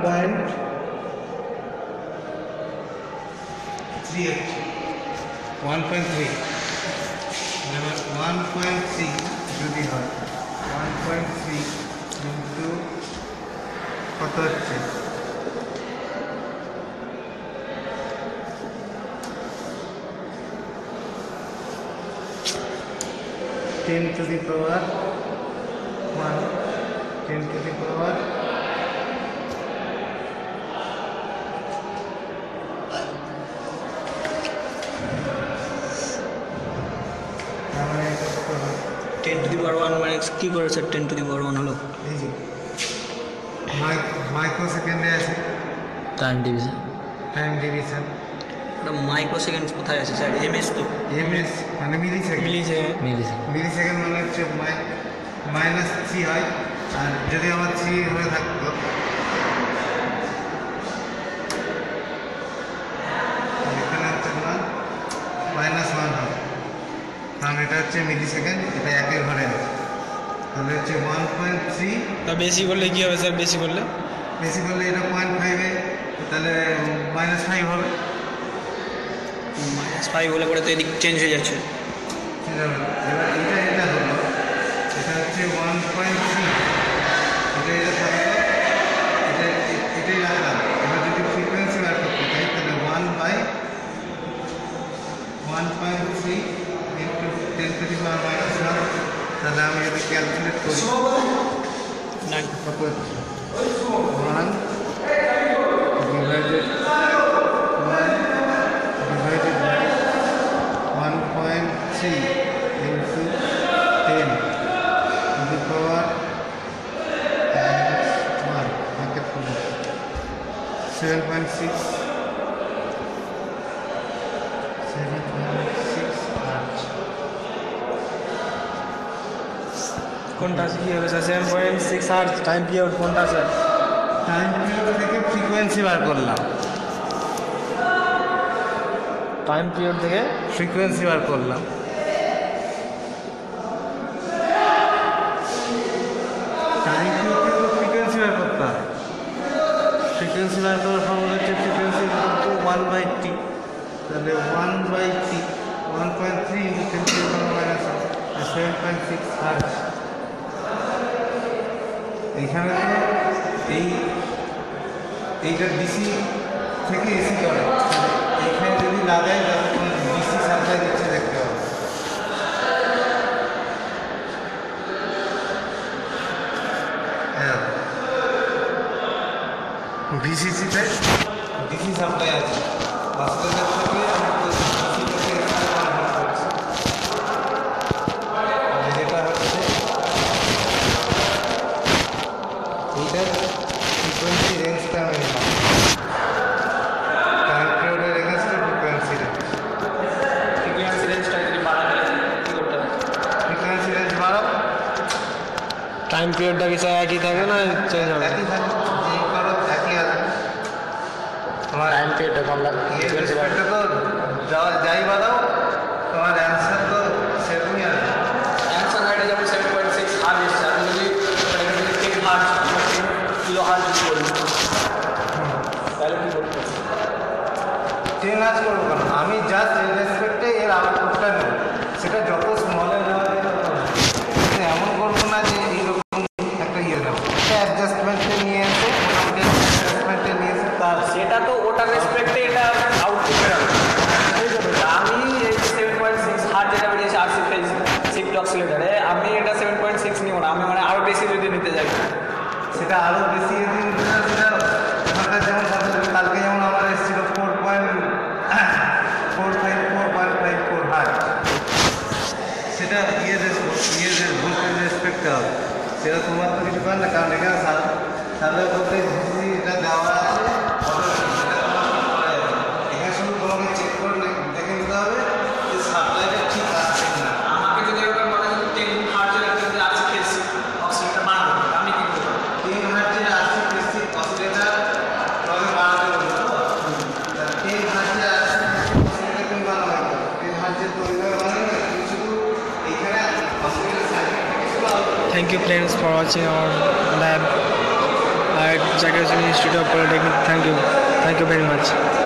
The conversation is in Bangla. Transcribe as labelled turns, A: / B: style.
A: 1.3 যদি হয় 1.3 কিন্তু কত হচ্ছে 10 to the power 1 10 to the power
B: ten to the power 1 মানে কি করেছে 10 টু দি পাওয়ার 1 হলো
A: এই যে মাইক্রো সেকেন্ডে আছে
B: টাইম ডিভিশন এটা মাইক্রো সেকেন্ড কোথায় আছে স্যার এমএস তো
A: এমএস মানে মিলি সেকেন্ড মানে হচ্ছে -3 হয় আর যদি আমার 3 হয়ে থাকতো এখানে হচ্ছে তোমার -1 হবে কারণ এটা হচ্ছে মিলি সেকেন্ড এটা একের ঘরে আছে তাহলে হচ্ছে 1.3
B: তা বেশি করলে কি হবে স্যার বেশি করলে
A: এটা 0.5 এ তাহলে -5 হবে
B: -5 হলে পরে তো এদিক চেঞ্জ হয়ে যাচ্ছে
A: এবার এটা হলো এটা হচ্ছে 1.3 এটা থাকলো এটাই রাখলাম এবার যদি ফ্রিকোয়েন্সি বার করতে চাই তাহলে 1/1.3 into 10 to the power -1 তাহলে আমি এটা ক্যালকুলেট করি কত হচ্ছে 1 divided by 1.3 into 10 to the power -1 market 7.6
B: কোনটা কি হবে স্যার 7.6 আওয়ার্স টাইম পিরিয়ড কোনটা স্যার
A: টাইম পিরিয়ড থেকে ফ্রিকোয়েন্সি বার করলাম
B: টাইম পিরিয়ড থেকে
A: ফ্রিকোয়েন্সি বার করলাম টাইম পিরিয়ড থেকে ফ্রিকোয়েন্সি বার করতে হয় ফ্রিকোয়েন্সি বার করার ফর্মুলা হচ্ছে ফ্রিকোয়েন্সি 1/t তাহলে 1/t 1.3 into 10 to the power -7.6 hertz এখানে তো এইটা ডিসি থেকে এসি করে এখানে যদি লাগাই তখন ডিসি সাপ্লাই দিচ্ছে দেখতে হবে ভিসিসিতে ডিসি সাপ্লাই আছে অস্ট্রেলিয়ার থেকে যেটা হচ্ছে এইটার ফ্রিকোয়েন্সি রেঞ্জটা আমি নিলাম টাইম পিরিয়ডের এগেনস্টে
B: ফ্রিকোয়েন্সি রেঞ্জটা যদি বাড়াতে কি করতে হবে
A: ফ্রিকোয়েন্সি রেঞ্জ বাড়াও
B: টাইম পিরিয়ডটা কি স্যার একই থাকে না চেঞ্জ হবে
A: একই থাকে যে কারো একই আছে তোমার
B: টাইম পিরিয়ডটা কম লাগে
A: রেসপেক্টে তো যাই বাদাও তোমার অ্যান্সার তো সেরকমই আসবে
B: অ্যান্সার হাইটে যেমন 7.6 হার্জ এসছে আমি যদি 10 হার্জ 10 কিলো হার্জ ইউজ করি তাহলে কি করতে হবে
A: 10 হার্জ করবো কেন আমি জাস্ট এই রেসপেক্টে এর আউটপুটটা নেব সেটা যত স্মলে নেওয়া যায় তত এমন করবো না যে এইরকম একটা ইয়ে নেব অ্যাডজাস্টমেন্টে নিয়ে এসে অ্যাডজাস্টমেন্টে নিয়ে এসে তার
B: সেটা তো ওটার রেসপেক্টে এটা আউটপুটের আমি এই 7.6 হার্জ যেটা বেরিয়েছে আরসি ফেজ শিফট অক্সিলেটারে আমি এটা 7.6 নিব না আমি মানে আরও বেশি যদি নিতে যাই
A: সেটা আরও বেশি সেটা ওখানকার যেমন কালকে যেমন আমার এসেছিল 4.54 হার্জ সেটা ইয়ের ভোল্টেজ রেসপেক্টে হবে সেটা তোমার তো কিছু করার না কারণ এখানে সাধারণ ভোল্টেজ এটা দেওয়া আছে এখানে শুধু তোমাকে চেক করে দেখে নিতে হবে যে সাপ্লাইটা ঠিক আছে না
B: আমাকে যদি ওটা মনে হয় 10 হার্জের একটা যদি আরসি ফেজ অক্সিলেটার বানাবো আমি কি করব
A: 10 হার্জের আরসি ফেজ অক্সিলেটার তবে বানাতে বলবো তো 10 হার্জের আরসি অক্সিলেটার তুমি বানাবে 10 হার্জের তো ওইভাবে বানাবে তুমি শুধু এখানে অক্সিলেটার circuit
B: Thank you friends for watching our lab at
C: Zakir Hussain Institute of Polytechnic. Thank you very much.